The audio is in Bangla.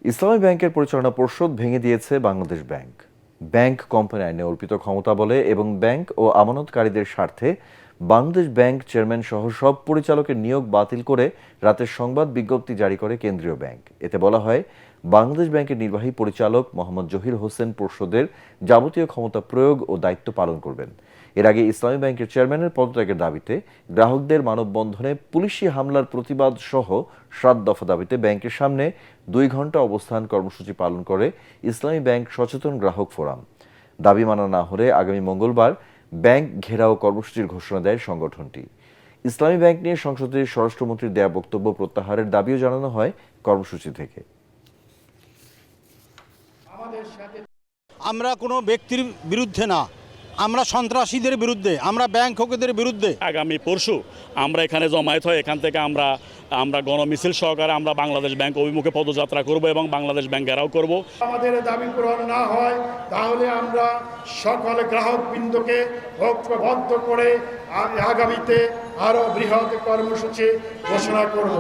ইসলামী ব্যাংকের পরিচালনা পর্ষদ ভেঙে দিয়েছে বাংলাদেশ ব্যাংক। ব্যাংক কোম্পানি আইনে অর্পিত ক্ষমতা বলে এবং ব্যাংক ও আমানতকারীদের স্বার্থে বাংলাদেশ ব্যাংক চেয়ারম্যান সহ সব পরিচালকের নিয়োগ বাতিল করে রাতের সংবাদ বিজ্ঞপ্তি জারি করে কেন্দ্রীয় ব্যাংক। এতে বলা হয়, বাংলাদেশ ব্যাংকের নির্বাহী পরিচালক মোহাম্মদ জহির হোসেন পর্ষদের যাবতীয় ক্ষমতা প্রয়োগ ও দায়িত্ব পালন করবেন। এর আগে ইসলামী ব্যাংকের চেয়ারম্যানের পদত্যাগের দাবিতে গ্রাহকদের মানববন্ধনে পুলিশি হামলার প্রতিবাদ সহ ৭ দফা দাবিতে ব্যাংকের সামনে ২ ঘণ্টা অবস্থান কর্মসূচি পালন করে ইসলামী ব্যাংক সচেতন গ্রাহক ফোরাম। দাবি মানা না হলে আগামী মঙ্গলবার ব্যাংক ঘেরাও কর্মসূচির ঘোষণা দেয় সংগঠনটি। ইসলামী ব্যাংক নিয়ে সংসদের স্বরাষ্ট্রমন্ত্রীর দেয়া বক্তব্য প্রত্যাহারের দাবিও জানানো হয় কর্মসূচি থেকে। আমরা কোনো ব্যক্তির বিরুদ্ধে না, আমরা সন্ত্রাসীদের বিরুদ্ধে, আমরা ব্যাংক হকদের বিরুদ্ধে। আগামী পরশু আমরা এখানে জমায়েত হয়ে এখান থেকে আমরা গণমিছিল সহকারে আমরা বাংলাদেশ ব্যাংক অভিমুখে পদযাত্রা করব এবং বাংলাদেশ ব্যাংক ঘেরাও করব। আমাদের দাবি পূরণ না হয় তাহলে আমরা সকল গ্রাহকবৃন্দকে ঐক্যবদ্ধ করে আগামীতে আরও বৃহৎ কর্মসূচি ঘোষণা করব।